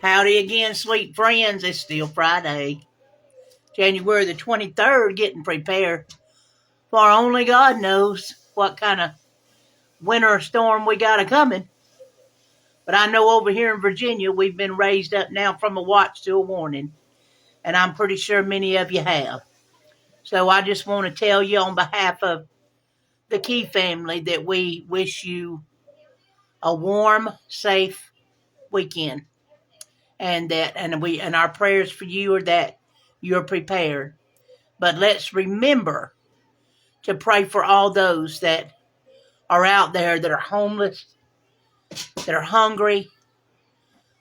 Howdy again, sweet friends. It's still Friday, January the 23rd, getting prepared for only God knows what kind of winter storm we got a-coming. But I know over here in Virginia, we've been raised up now from a watch to a warning, and I'm pretty sure many of you have. So I just want to tell you on behalf of the Key family that we wish you a warm, safe weekend. And our prayers for you are that you're prepared. But let's remember to pray for all those that are out there that are homeless, that are hungry,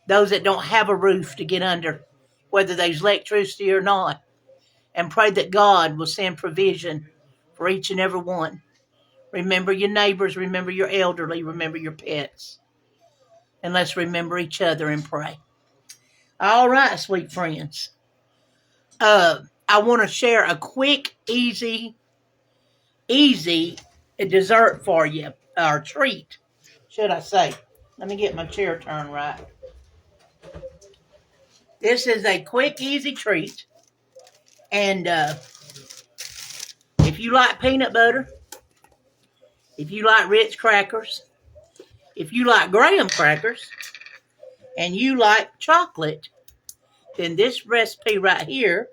those that don't have a roof to get under, whether there's electricity or not. And pray that God will send provision for each and every one. Remember your neighbors, remember your elderly, remember your pets. And let's remember each other and pray. All right, sweet friends. I want to share a quick, easy dessert for you, or treat, should I say. Let me get my chair turned right. This is a quick, easy treat. And if you like peanut butter, if you like Ritz crackers, if you like graham crackers, and you like chocolate, then this recipe right here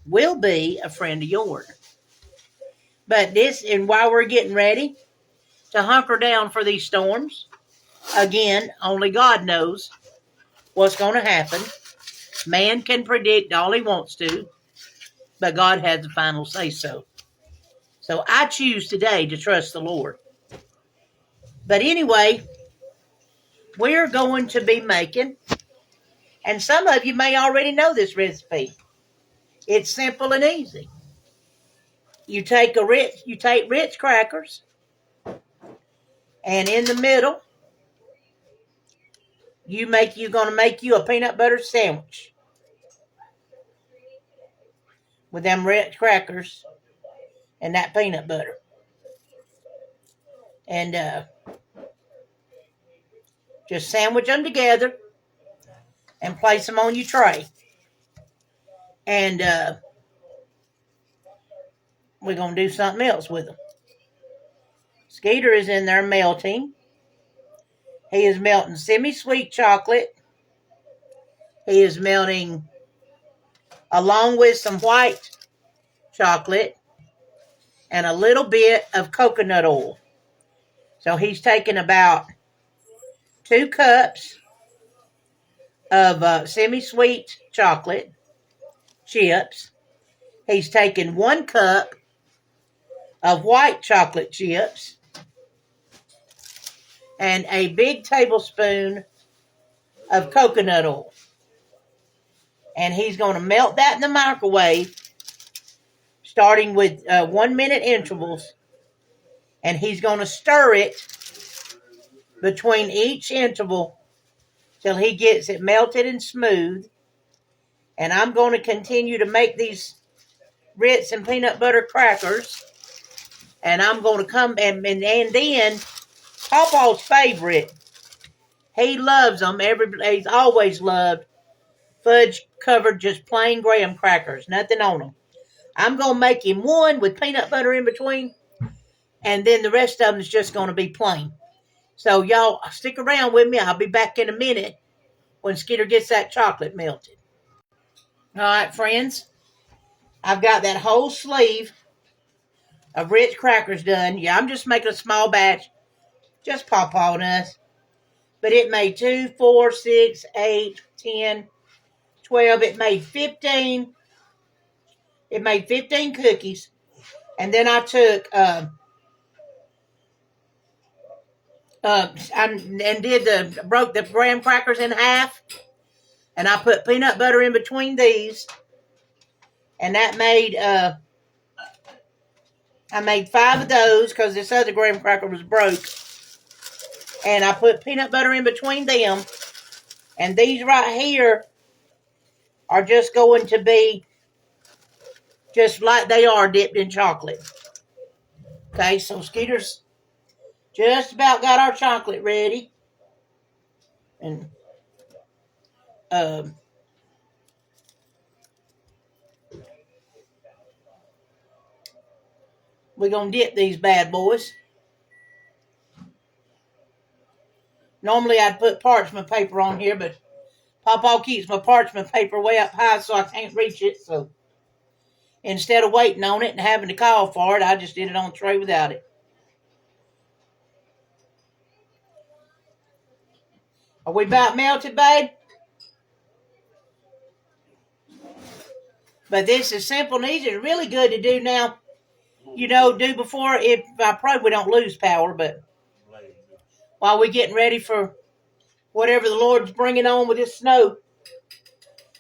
will be a friend of yours. But and while we're getting ready to hunker down for these storms, again, only God knows what's going to happen. Man can predict all he wants to, but God has the final say-so. So I choose today to trust the Lord. But anyway, we're going to be making, and some of you may already know this recipe. It's simple and easy. You take Ritz crackers, and in the middle, you're going to make you a peanut butter sandwich with them Ritz crackers and that peanut butter. And just sandwich them together and place them on your tray. And we're going to do something else with them. Skeeter is in there melting. He is melting semi-sweet chocolate. He is melting along with some white chocolate and a little bit of coconut oil. So he's taking about 2 cups of semi-sweet chocolate chips. He's taking 1 cup of white chocolate chips and a big tablespoon of coconut oil. And he's going to melt that in the microwave, starting with 1 minute intervals. And he's going to stir it between each interval till he gets it melted and smooth. And I'm going to continue to make these Ritz and peanut butter crackers. And I'm going to come and then Papa's favorite. He loves them. He's always loved fudge covered just plain graham crackers. Nothing on them. I'm going to make him one with peanut butter in between. And then the rest of them is just going to be plain. So y'all stick around with me. I'll be back in a minute when Skeeter gets that chocolate melted. All right, friends. I've got that whole sleeve of Ritz crackers done. Yeah, I'm just making a small batch. Just Pawpaw on us. But it made 2, 4, 6, 8, 10, 12. It made 15. It made 15 cookies. And then I took broke the graham crackers in half, and I put peanut butter in between these, and that made I made 5 of those because this other graham cracker was broke, and I put peanut butter in between them, and these right here are just going to be just like they are dipped in chocolate. Okay, so Skeeter's just about got our chocolate ready. And we're going to dip these bad boys. Normally I'd put parchment paper on here, but Pawpaw keeps my parchment paper way up high so I can't reach it. So instead of waiting on it and having to call for it, I just did it on the tray without it. Are we about melted, babe? But this is simple and easy. It's really good to do now. You know, do before, if I pray we don't lose power, but while we're getting ready for whatever the Lord's bringing on with this snow,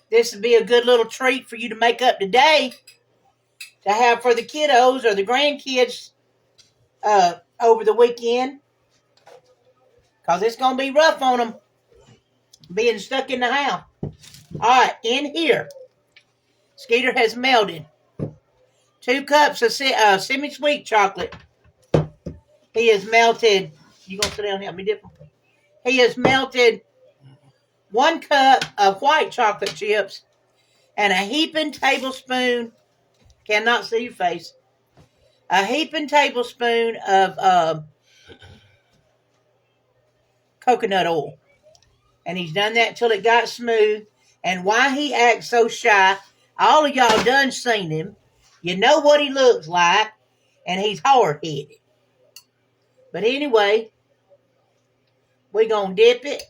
this would be a good little treat for you to make up today to have for the kiddos or the grandkids over the weekend. Because it's going to be rough on them being stuck in the house. All right, in here, Skeeter has melted 2 cups of semi-sweet chocolate. He has melted, you going to sit down and help me dip them? He has melted 1 cup of white chocolate chips and a heaping tablespoon, cannot see your face, a heaping tablespoon of coconut oil. And he's done that till it got smooth. And why he acts so shy, all of y'all done seen him. You know what he looks like. And he's hard-headed. But anyway, we're going to dip it.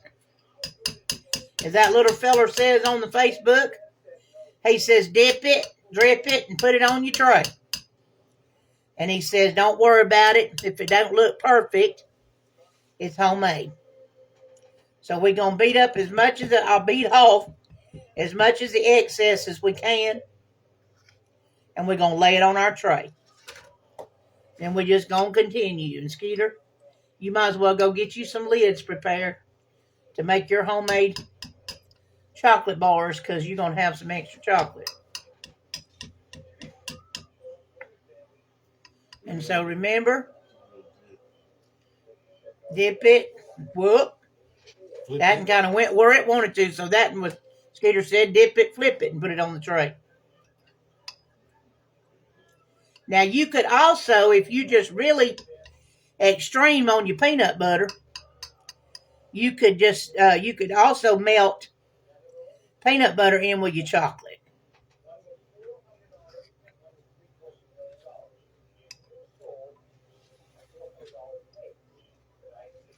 As that little feller says on the Facebook, he says dip it, drip it, and put it on your tray. And he says don't worry about it. If it don't look perfect, it's homemade. So we're going to beat up as much as I'll beat off as much as the excess as we can. And we're going to lay it on our tray. Then we're just going to continue. And Skeeter, you might as well go get you some lids prepared to make your homemade chocolate bars because you're going to have some extra chocolate. And so remember, dip it, whoop. That kind of went where it wanted to. So that was, Skeeter said, dip it, flip it, and put it on the tray. Now you could also, if you just really extreme on your peanut butter, you could also melt peanut butter in with your chocolate.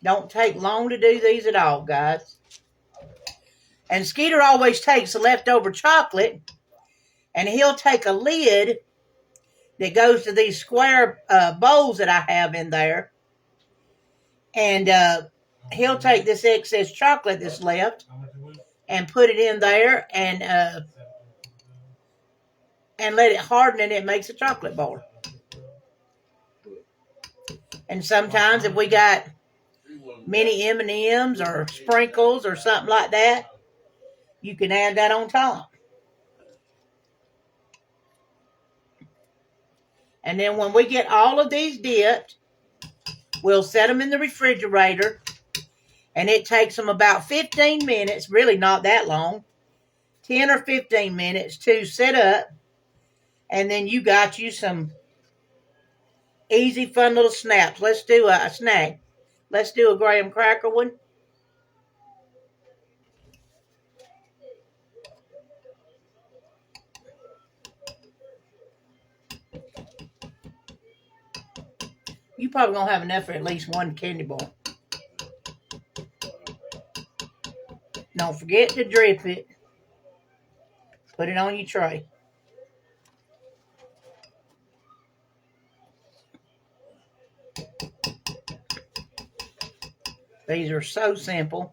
Don't take long to do these at all, guys. And Skeeter always takes the leftover chocolate, and he'll take a lid that goes to these square bowls that I have in there, and he'll take this excess chocolate that's left and put it in there and let it harden, and it makes a chocolate bar. And sometimes if we got mini M&Ms or sprinkles or something like that, you can add that on top. And then when we get all of these dipped, we'll set them in the refrigerator. And it takes them about 15 minutes, really not that long, 10 or 15 minutes to set up. And then you got you some easy, fun little snaps. Let's do a snack. Let's do a graham cracker one. You probably gonna have enough for at least one candy bar. Don't forget to drip it. Put it on your tray. These are so simple.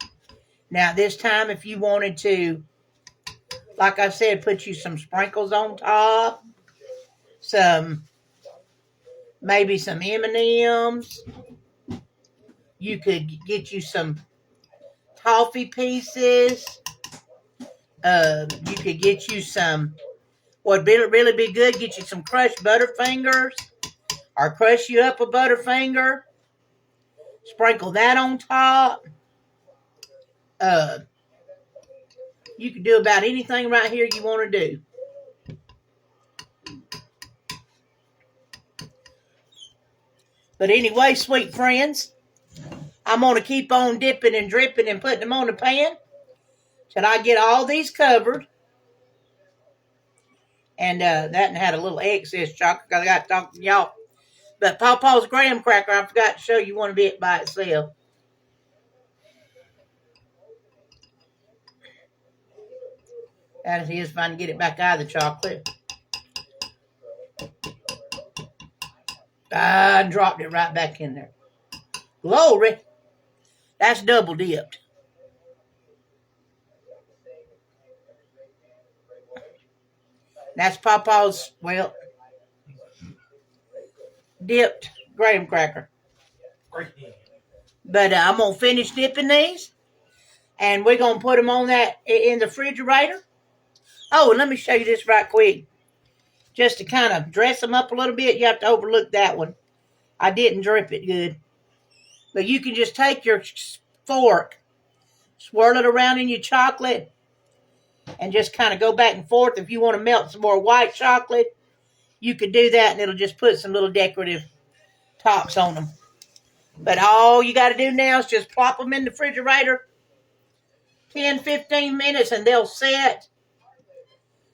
Now this time, if you wanted to, like I said, put you some sprinkles on top, maybe some M&Ms. You could get you some toffee pieces. You could get you some, what'd really be good, get you some crushed Butterfingers, or crush you up a Butterfinger. Sprinkle that on top. You can do about anything right here you want to do. But anyway, sweet friends, I'm going to keep on dipping and dripping and putting them on the pan till I get all these covered. And that had a little excess chocolate because I got to talk to y'all. But Pawpaw's graham cracker, I forgot to show you one bit by itself. That is if I can get it back out of the chocolate. I dropped it right back in there. Glory. That's double dipped. That's Pawpaw's, well, dipped graham cracker. But I'm going to finish dipping these. And we're going to put them on that in the refrigerator. Oh, and let me show you this right quick. Just to kind of dress them up a little bit, you have to overlook that one. I didn't drip it good. But you can just take your fork, swirl it around in your chocolate, and just kind of go back and forth. If you want to melt some more white chocolate, you could do that, and it'll just put some little decorative tops on them. But all you got to do now is just plop them in the refrigerator 10-15 minutes, and they'll set,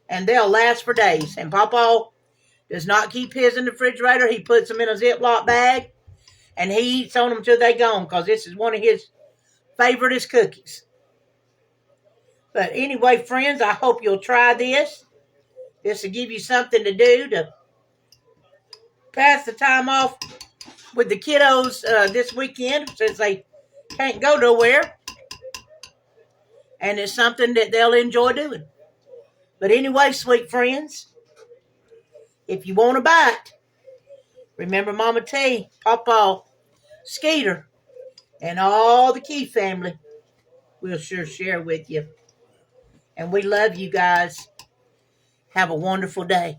and they'll last for days. And Pawpaw does not keep his in the refrigerator. He puts them in a Ziploc bag, and he eats on them till they gone, because this is one of his favoriteest cookies. But anyway, friends, I hope you'll try this. This will give you something to do to pass the time off with the kiddos this weekend, since they can't go nowhere. And it's something that they'll enjoy doing. But anyway, sweet friends, if you want a bite, remember Mama T, Pawpaw, Skeeter, and all the Key family will sure share with you. And we love you guys. Have a wonderful day.